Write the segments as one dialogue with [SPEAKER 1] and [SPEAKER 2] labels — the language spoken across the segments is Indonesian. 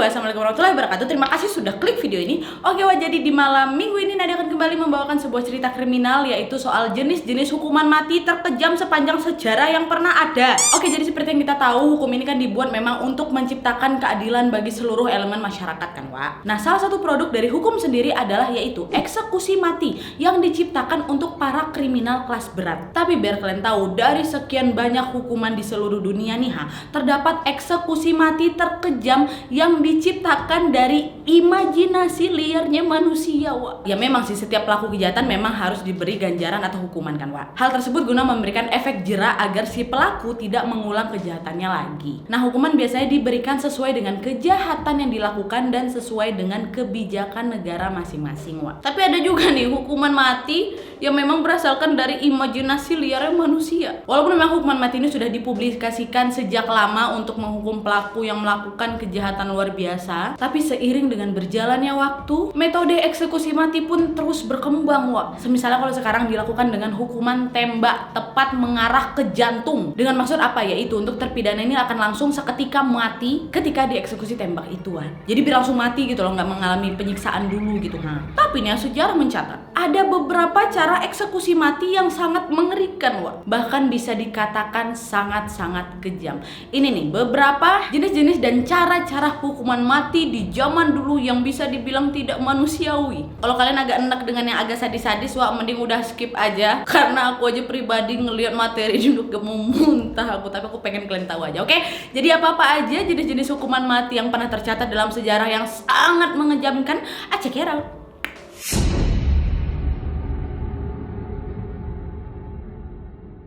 [SPEAKER 1] Assalamualaikum warahmatullahi wabarakatuh. Terima kasih sudah klik video ini. Oke, jadi di malam minggu ini Nadia akan kembali membawakan sebuah cerita kriminal, yaitu soal jenis-jenis hukuman mati terkejam sepanjang sejarah yang pernah ada. Oke, jadi seperti yang kita tahu, hukum ini kan dibuat memang untuk menciptakan keadilan bagi seluruh elemen masyarakat kan, Wak. Nah, salah satu produk dari hukum sendiri adalah yaitu eksekusi mati yang diciptakan untuk para kriminal kelas berat. Tapi biar kalian tahu, dari sekian banyak hukuman di seluruh dunia nih, terdapat eksekusi mati terkejam yang diciptakan dari imajinasi liarnya manusia, Wak. Ya memang sih, setiap pelaku kejahatan memang harus diberi ganjaran atau hukuman kan, Wak. Hal tersebut guna memberikan efek jera agar si pelaku tidak mengulang kejahatannya lagi. Nah, hukuman biasanya diberikan sesuai dengan kejahatan yang dilakukan dan sesuai dengan kebijakan negara masing-masing, Wak. Tapi ada juga nih hukuman mati yang memang berasalkan dari imajinasi liarnya manusia. Walaupun memang hukuman mati ini sudah dipublikasikan sejak lama untuk menghukum pelaku yang melakukan kejahatan luar biasa, tapi seiring dengan berjalannya waktu, metode eksekusi mati pun terus berkembang, Wak. Semisalnya kalau sekarang dilakukan dengan hukuman tembak tepat mengarah ke jantung. Dengan maksud apa? Yaitu untuk terpidana ini akan langsung seketika mati ketika dieksekusi tembak itu, Wak. Jadi biar langsung mati gitu loh, nggak mengalami penyiksaan dulu gitu. Tapi nih sejarah mencatat ada beberapa cara eksekusi mati yang sangat mengerikan, Wak. Bahkan bisa dikatakan sangat-sangat kejam. Ini nih beberapa jenis-jenis dan cara-cara hukuman mati di zaman dulu yang bisa dibilang tidak manusiawi. Kalau kalian agak enak dengan yang agak sadis-sadis, Wak, mending udah skip aja. Karena aku aja pribadi ngelihat materi ini udah gak mau muntah aku, tapi aku pengen kalian tahu aja, oke? Jadi apa-apa aja jenis-jenis hukuman mati yang pernah tercatat dalam sejarah yang sangat mengejamkan, check it out.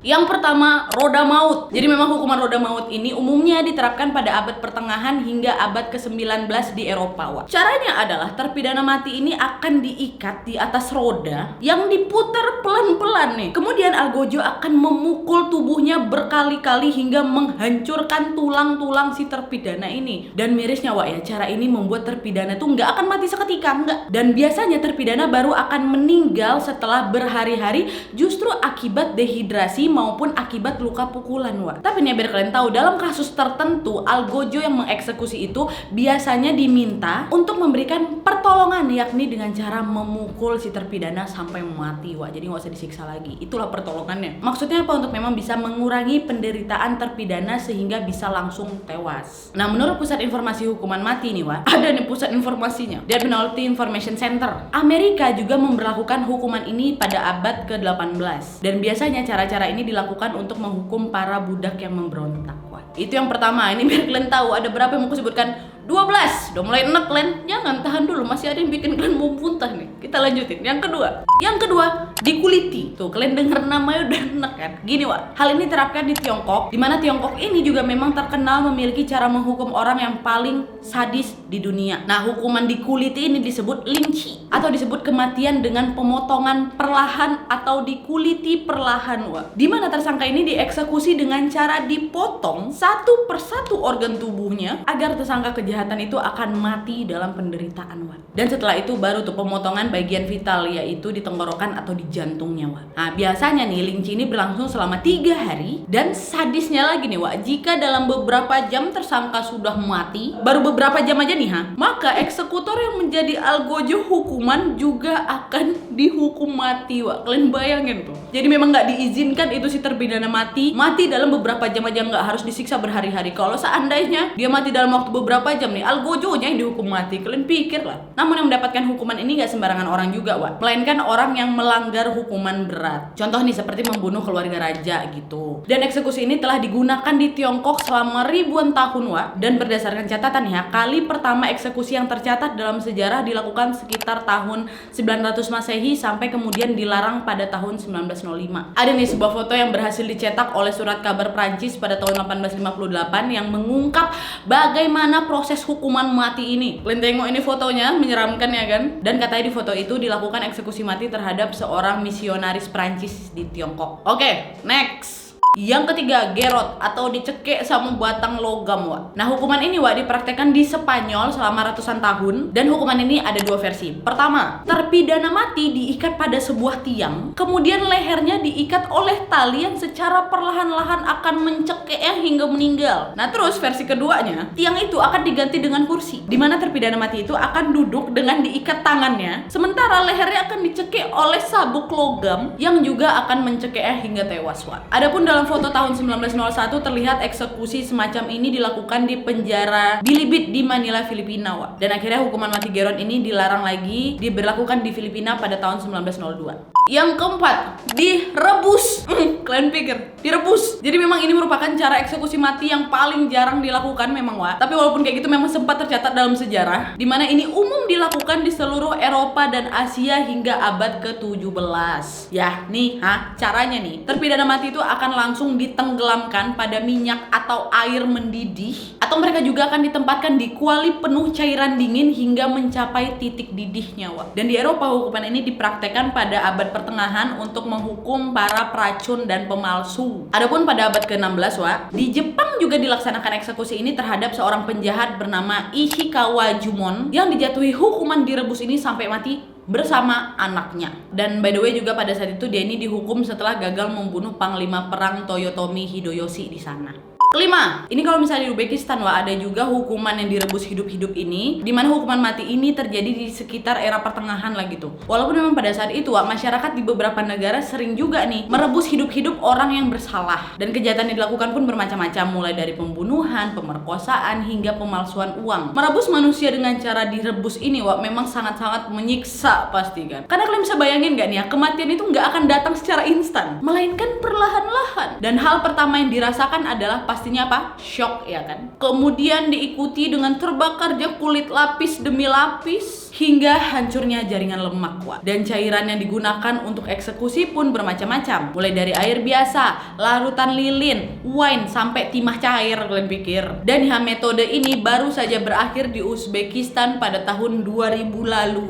[SPEAKER 1] Yang pertama, roda maut. Jadi memang hukuman roda maut ini umumnya diterapkan pada abad pertengahan hingga abad ke-19 di Eropa, Wak. Caranya adalah terpidana mati ini akan diikat di atas roda yang diputar pelan-pelan nih. Kemudian algojo akan memukul tubuhnya berkali-kali hingga menghancurkan tulang-tulang si terpidana ini. Dan mirisnya, Wak, ya, cara ini membuat terpidana tuh nggak akan mati seketika, nggak. Dan biasanya terpidana baru akan meninggal setelah berhari-hari justru akibat dehidrasi maupun akibat luka pukulan, Wak. Tapi nih biar kalian tahu, dalam kasus tertentu algojo yang mengeksekusi itu biasanya diminta untuk memberikan pertolongan, yakni dengan cara memukul si terpidana sampai mati, Wak. Jadi nggak usah disiksa lagi. Itulah pertolongannya. Maksudnya apa? Untuk memang bisa mengurangi penderitaan terpidana sehingga bisa langsung tewas. Nah, menurut Pusat Informasi Hukuman Mati nih, Wak, ada nih pusat informasinya, Death Penalty Information Center. Amerika juga memberlakukan hukuman ini pada abad ke-18. Dan biasanya cara-cara ini dilakukan untuk menghukum para budak yang memberontak, Wah. Itu yang pertama. Ini biar kalian tahu ada berapa yang mau sebutkan. 12. Udah mulai enak kalian. Jangan, tahan dulu, masih ada yang bikin kalian mau muntah nih. Kita lanjutin. Yang kedua, dikuliti. Tuh, kalian denger namanya udah enak kan? Gini, Wak. Hal ini terapkan di Tiongkok, di mana Tiongkok ini juga memang terkenal memiliki cara menghukum orang yang paling sadis di dunia. Nah, hukuman dikuliti ini disebut lynchi atau disebut kematian dengan pemotongan perlahan atau dikuliti perlahan, Wak. Di mana tersangka ini dieksekusi dengan cara dipotong satu persatu organ tubuhnya agar tersangka kejahatan itu akan mati dalam penderitaan, Wak. Dan setelah itu baru tuh pemotongan bagian vital, yaitu di tenggorokan atau di jantungnya, Wak. Nah, biasanya nih lynchi ini berlangsung selama 3 hari. Dan sadisnya lagi nih, Wak, jika dalam beberapa jam tersangka sudah mati, baru beberapa jam aja nih, maka eksekutor yang menjadi algojo hukuman juga akan dihukum mati, Wak. Kalian bayangin tuh. Jadi memang nggak diizinkan itu si terpidana mati dalam beberapa jam aja, nggak harus disiksa berhari-hari. Kalau seandainya dia mati dalam waktu beberapa jam nih, algojonya yang dihukum mati. Kalian pikir lah. Namun yang mendapatkan hukuman ini nggak sembarangan orang juga, Wak. Melainkan orang yang melanggar hukuman berat. Contoh nih seperti membunuh keluarga raja gitu. Dan eksekusi ini telah digunakan di Tiongkok selama ribuan tahun, Wak. Dan berdasarkan catatan ya, kali pertama eksekusi yang tercatat dalam sejarah dilakukan sekitar tahun 900 Masehi sampai kemudian dilarang pada tahun 1905. Ada nih sebuah foto yang berhasil dicetak oleh surat kabar Prancis pada tahun 1858 yang mengungkap bagaimana proses hukuman mati ini. Kalian tengok ini fotonya, menyeramkan ya kan? Dan katanya di foto itu dilakukan eksekusi mati terhadap seorang misionaris Prancis di Tiongkok. Oke, next. Yang ketiga, gerot atau dicekik sama batang logam, Wak. Nah, hukuman ini, Wak, dipraktekkan di Spanyol selama ratusan tahun, dan hukuman ini ada dua versi. Pertama, terpidana mati diikat pada sebuah tiang, kemudian lehernya diikat oleh tali yang secara perlahan-lahan akan mencekiknya hingga meninggal. Nah, terus versi keduanya, tiang itu akan diganti dengan kursi, di mana terpidana mati itu akan duduk dengan diikat tangannya, sementara lehernya akan dicekik oleh sabuk logam yang juga akan mencekiknya hingga tewas, Wak. Adapun dalam foto tahun 1901 terlihat eksekusi semacam ini dilakukan di penjara Bilibid di Manila, Filipina, Wak. Dan akhirnya hukuman mati gerot ini dilarang lagi diberlakukan di Filipina pada tahun 1902. Yang keempat, direbus. Kalian pikir direbus? Jadi memang ini merupakan cara eksekusi mati yang paling jarang dilakukan memang, Wak. Tapi walaupun kayak gitu memang sempat tercatat dalam sejarah, di mana ini umum dilakukan di seluruh Eropa dan Asia hingga abad ke-17. Ya, nih, caranya nih. Terpidana mati itu akan langsung ditenggelamkan pada minyak atau air mendidih, atau mereka juga akan ditempatkan di kuali penuh cairan dingin hingga mencapai titik didihnya, Wak. Dan di Eropa hukuman ini dipraktekkan pada abad pertengahan untuk menghukum para peracun dan pemalsu. Adapun pada abad ke-16, Wak, di Jepang juga dilaksanakan eksekusi ini terhadap seorang penjahat bernama Ishikawa Jumon yang dijatuhi hukuman direbus ini sampai mati bersama anaknya. Dan by the way juga pada saat itu dia ini dihukum setelah gagal membunuh panglima perang Toyotomi Hideyoshi di sana. Kelima, ini kalau misalnya di Uzbekistan, Wak, ada juga hukuman yang direbus hidup-hidup ini, di mana hukuman mati ini terjadi di sekitar era pertengahan lah gitu. Walaupun memang pada saat itu, Wak, masyarakat di beberapa negara sering juga nih merebus hidup-hidup orang yang bersalah. Dan kejahatan yang dilakukan pun bermacam-macam, mulai dari pembunuhan, pemerkosaan, hingga pemalsuan uang. Merebus manusia dengan cara direbus ini, Wak, memang sangat-sangat menyiksa pasti kan. Karena kalian bisa bayangin gak nih ya, kematian itu nggak akan datang secara instan, melainkan perlahan-lahan. Dan hal pertama yang dirasakan adalah pastinya apa? Shock, ya kan? Kemudian diikuti dengan terbakarnya kulit lapis demi lapis hingga hancurnya jaringan lemak, Wak. Dan cairan yang digunakan untuk eksekusi pun bermacam-macam, mulai dari air biasa, larutan lilin, wine, sampai timah cair, kalian pikir. Dan ya, metode ini baru saja berakhir di Uzbekistan pada tahun 2000 lalu.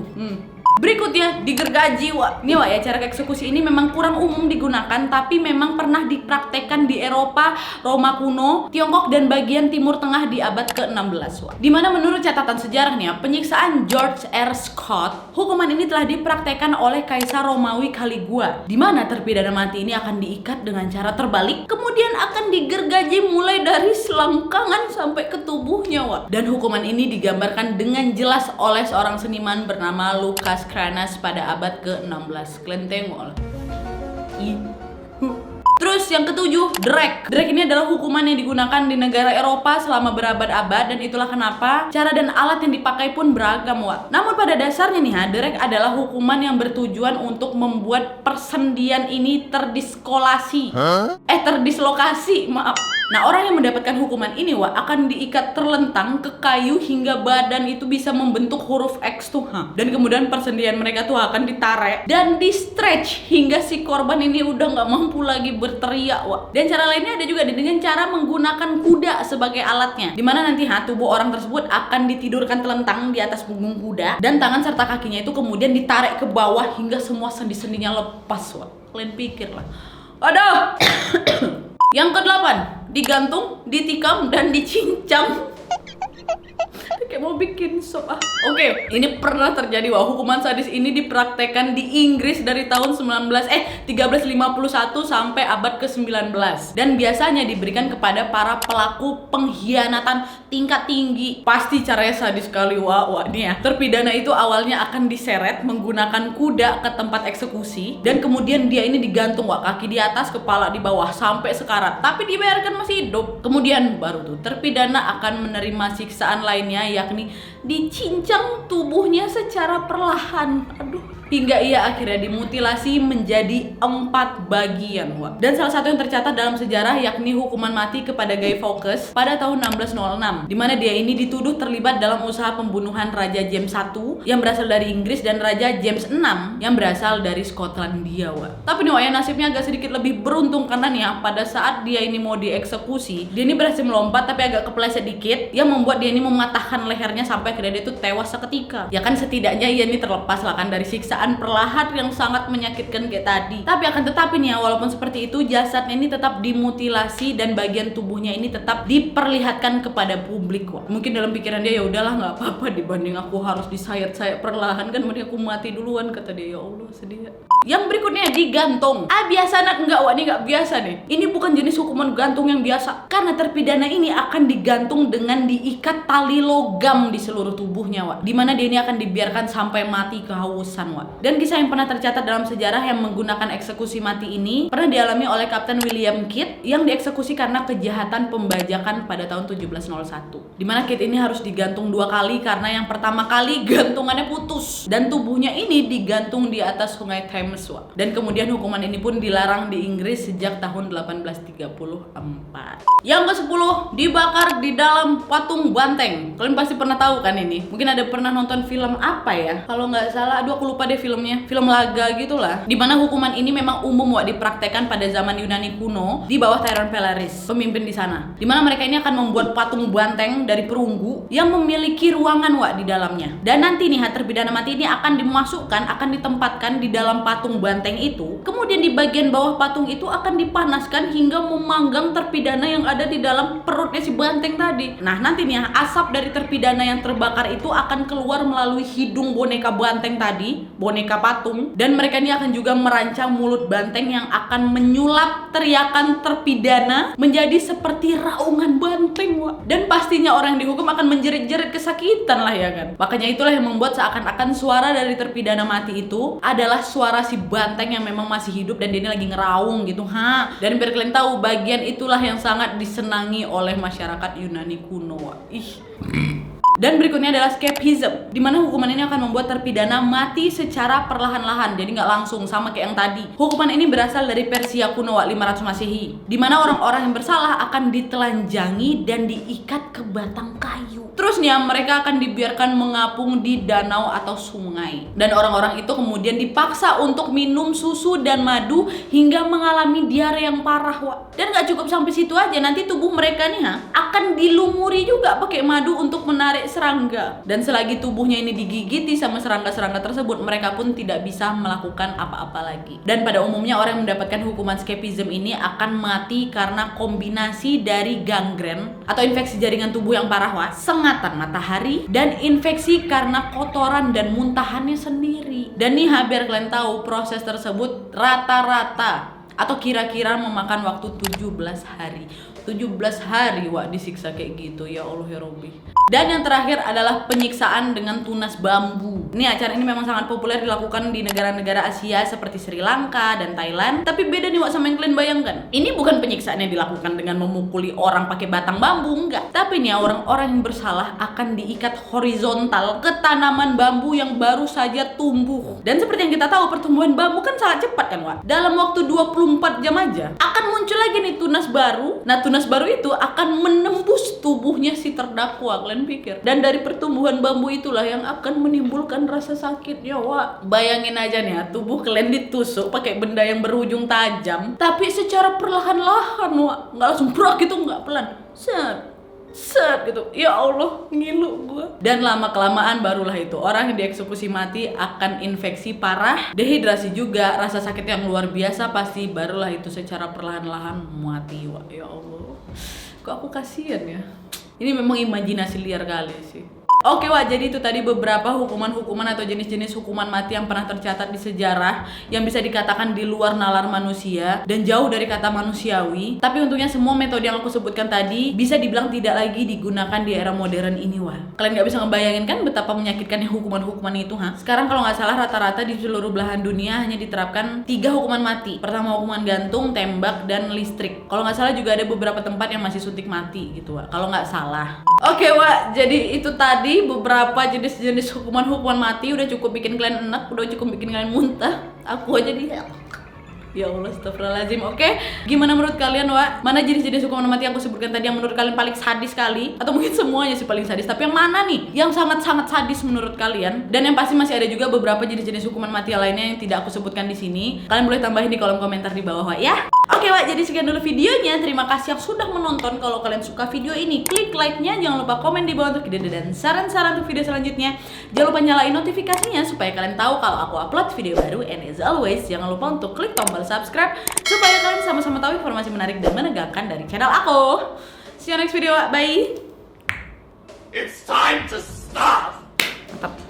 [SPEAKER 1] Berikutnya, digergaji, Wak. Ini, Wak, ya, cara eksekusi ini memang kurang umum digunakan, tapi memang pernah dipraktekkan di Eropa, Roma kuno, Tiongkok, dan bagian Timur Tengah di abad ke-16, Wak. Dimana menurut catatan sejarah nih ya, penyiksaan George R. Scott, hukuman ini telah dipraktekkan oleh Kaisar Romawi Caligula, dimana terpidana mati ini akan diikat dengan cara terbalik, kemudian akan digergaji mulai dari selangkangan sampai ke tubuhnya, Wak. Dan hukuman ini digambarkan dengan jelas oleh seorang seniman bernama Lucas Cranach pada abad ke-16. Kalian tengok lah. Terus yang ketujuh, drag. Drag ini adalah hukuman yang digunakan di negara Eropa selama berabad-abad, dan itulah kenapa cara dan alat yang dipakai pun beragam, Wak. Namun pada dasarnya nih, drag adalah hukuman yang bertujuan untuk membuat persendian ini terdislokasi. Maaf. Nah, orang yang mendapatkan hukuman ini, Wak, akan diikat terlentang ke kayu hingga badan itu bisa membentuk huruf X tuh. Dan kemudian persendian mereka tuh akan ditarik dan di stretch hingga si korban ini udah nggak mampu lagi berteriak, Wak. Dan cara lainnya ada juga dengan cara menggunakan kuda sebagai alatnya, dimana nanti tubuh orang tersebut akan ditidurkan telentang di atas punggung kuda, dan tangan serta kakinya itu kemudian ditarik ke bawah hingga semua sendi-sendinya lepas, Wak. Kalian pikir lah. Aduh. Yang ke-8, digantung, ditikam, dan dicincang. Kayak mau bikin sop. Oke, ini pernah terjadi, Wah. Hukuman sadis ini dipraktekkan di Inggris dari tahun 1351 sampai abad ke-19, dan biasanya diberikan kepada para pelaku pengkhianatan tingkat tinggi. Pasti caranya sadis sekali, Wah. Nih ya, terpidana itu awalnya akan diseret menggunakan kuda ke tempat eksekusi, dan kemudian dia ini digantung, Wah, kaki di atas, kepala di bawah sampai sekarat, tapi dibiarkan masih hidup. Kemudian baru tuh terpidana akan menerima siksaan lainnya, yakni dicincang tubuhnya secara perlahan. Hingga ia akhirnya dimutilasi menjadi 4 bagian, Wak. Dan salah satu yang tercatat dalam sejarah yakni hukuman mati kepada Guy Fawkes pada tahun 1606, di mana dia ini dituduh terlibat dalam usaha pembunuhan Raja James I yang berasal dari Inggris dan Raja James VI yang berasal dari Skotlandia, Wak. Tapi nih, Wak, ya, nasibnya agak sedikit lebih beruntung karena nih ya, pada saat dia ini mau dieksekusi, dia ini berhasil melompat tapi agak kepleset dikit yang membuat dia ini mematahkan lehernya sampai akhirnya dia itu tewas seketika. Ya kan, setidaknya ia ini terlepas lah kan dari siksa penyiksaan perlahan yang sangat menyakitkan kayak tadi. Tapi akan tetapi nih ya, walaupun seperti itu, jasadnya ini tetap dimutilasi dan bagian tubuhnya ini tetap diperlihatkan kepada publik. Wah, mungkin dalam pikiran dia, ya udahlah nggak apa-apa dibanding aku harus disayat-sayat perlahan, kan mending aku mati duluan, kata dia. Ya Allah, sedih. Yang berikutnya digantung. Biasa nak enggak, wah ini nggak biasa nih. Ini bukan jenis hukuman gantung yang biasa, karena terpidana ini akan digantung dengan diikat tali logam di seluruh tubuhnya, wah. Dimana dia ini akan dibiarkan sampai mati kehausan, wah. Dan kisah yang pernah tercatat dalam sejarah yang menggunakan eksekusi mati ini pernah dialami oleh Kapten William Kidd yang dieksekusi karena kejahatan pembajakan pada tahun 1701. Dimana Kidd ini harus digantung 2 kali karena yang pertama kali gantungannya putus dan tubuhnya ini digantung di atas sungai Thames. Dan kemudian hukuman ini pun dilarang di Inggris sejak tahun 1834. Yang ke-10, dibakar di dalam patung banteng. Kalian pasti pernah tahu kan ini? Mungkin ada pernah nonton film apa ya? Kalau nggak salah, aduh aku lupa deh filmnya. Film laga gitulah. Dimana hukuman ini memang umum dipraktekkan pada zaman Yunani kuno di bawah Tyrone Peleris, pemimpin di sana. Dimana mereka ini akan membuat patung banteng dari perunggu yang memiliki ruangan di dalamnya. Dan nanti nih terpidana mati ini akan ditempatkan di dalam patung banteng itu. Kemudian di bagian bawah patung itu akan dipanaskan hingga memanggang terpidana yang ada di dalam perutnya si banteng tadi. Nah nanti nih asap dari terpidana yang terbakar itu akan keluar melalui hidung boneka banteng tadi, boneka patung. Dan mereka ini akan juga merancang mulut banteng yang akan menyulap teriakan terpidana menjadi seperti raungan banteng, wah. Dan pastinya orang yang dihukum akan menjerit-jerit kesakitan lah ya kan. Makanya itulah yang membuat seakan-akan suara dari terpidana mati itu adalah suara si banteng yang memang masih hidup dan dia ini lagi ngeraung gitu. Dan biar kalian tahu, bagian itulah yang sangat disenangi oleh masyarakat Yunani kuno. Dan berikutnya adalah escapism, di mana hukuman ini akan membuat terpidana mati secara perlahan-lahan, jadi nggak langsung sama kayak yang tadi. Hukuman ini berasal dari Persia kuno 500 Masehi, di mana orang-orang yang bersalah akan ditelanjangi dan diikat ke batang kayu. Terus nih mereka akan dibiarkan mengapung di danau atau sungai. Dan orang-orang itu kemudian dipaksa untuk minum susu dan madu hingga mengalami diare yang parah, wah. Dan nggak cukup sampai situ aja, nanti tubuh mereka nih akan dilumuri juga pakai madu untuk menarik serangga. Dan selagi tubuhnya ini digigiti sama serangga-serangga tersebut, mereka pun tidak bisa melakukan apa-apa lagi. Dan pada umumnya orang yang mendapatkan hukuman escapism ini akan mati karena kombinasi dari gangren atau infeksi jaringan tubuh yang parah, wah, sengatan matahari, dan infeksi karena kotoran dan muntahannya sendiri. Dan nih biar kalian tahu, proses tersebut rata-rata atau kira-kira memakan waktu 17 hari. 17 hari wah disiksa kayak gitu, ya Allah ya Robbi. Dan yang terakhir adalah penyiksaan dengan tunas bambu. Ini acara ini memang sangat populer dilakukan di negara-negara Asia seperti Sri Lanka dan Thailand. Tapi beda nih wak sama yang kalian bayangkan. Ini bukan penyiksaan yang dilakukan dengan memukuli orang pakai batang bambu, enggak. Tapi nih orang-orang yang bersalah akan diikat horizontal ke tanaman bambu yang baru saja tumbuh. Dan seperti yang kita tahu, pertumbuhan bambu kan sangat cepat kan wak. Dalam waktu 24 jam aja akan muncul lagi nih tunas baru. Nah tunas baru itu akan menembus tubuhnya si terdakwa, kalian pikir. Dan dari pertumbuhan bambu itulah yang akan menimbulkan rasa sakit, ya wak. Bayangin aja nih tubuh kalian ditusuk pakai benda yang berujung tajam, tapi secara perlahan-lahan wak, nggak langsung brak gitu, nggak pelan, set gitu. Ya Allah, ngilu gua. Dan lama-kelamaan barulah itu orang yang dieksekusi mati akan infeksi parah, dehidrasi juga, rasa sakit yang luar biasa pasti, barulah itu secara perlahan-lahan mati, wak. Ya Allah, kok aku kasihan ya. Ini memang imajinasi liar kali sih. Oke wah, jadi itu tadi beberapa hukuman-hukuman atau jenis-jenis hukuman mati yang pernah tercatat di sejarah yang bisa dikatakan di luar nalar manusia dan jauh dari kata manusiawi. Tapi untungnya semua metode yang aku sebutkan tadi bisa dibilang tidak lagi digunakan di era modern ini, wah. Kalian gak bisa ngebayangin kan betapa menyakitkannya hukuman-hukuman itu, Sekarang kalau nggak salah rata-rata di seluruh belahan dunia hanya diterapkan 3 hukuman mati. Pertama hukuman gantung, tembak, dan listrik. Kalau nggak salah juga ada beberapa tempat yang masih suntik mati gitu, wah. Kalau nggak salah. Oke wah, jadi itu tadi beberapa jenis-jenis hukuman mati. Udah cukup bikin kalian enak, udah cukup bikin kalian muntah. Aku aja ya Allah, astagfirullahaladzim. Oke, gimana menurut kalian wak? Mana jenis-jenis hukuman mati yang aku sebutkan tadi yang menurut kalian paling sadis sekali? Atau mungkin semuanya sih paling sadis, tapi yang mana nih yang sangat-sangat sadis menurut kalian? Dan yang pasti masih ada juga beberapa jenis-jenis hukuman mati lainnya yang tidak aku sebutkan di sini. Kalian boleh tambahin di kolom komentar di bawah, wak, ya. Oke Wak, jadi sekian dulu videonya. Terima kasih yang sudah menonton. Kalau kalian suka video ini, klik like-nya. Jangan lupa komen di bawah untuk ide dan saran-saran untuk video selanjutnya. Jangan lupa nyalain notifikasinya supaya kalian tahu kalau aku upload video baru. And as always, jangan lupa untuk klik tombol subscribe supaya kalian sama-sama tahu informasi menarik dan menegangkan dari channel aku. See you next video, Wak. Bye.
[SPEAKER 2] It's time to stop!
[SPEAKER 1] Mantap.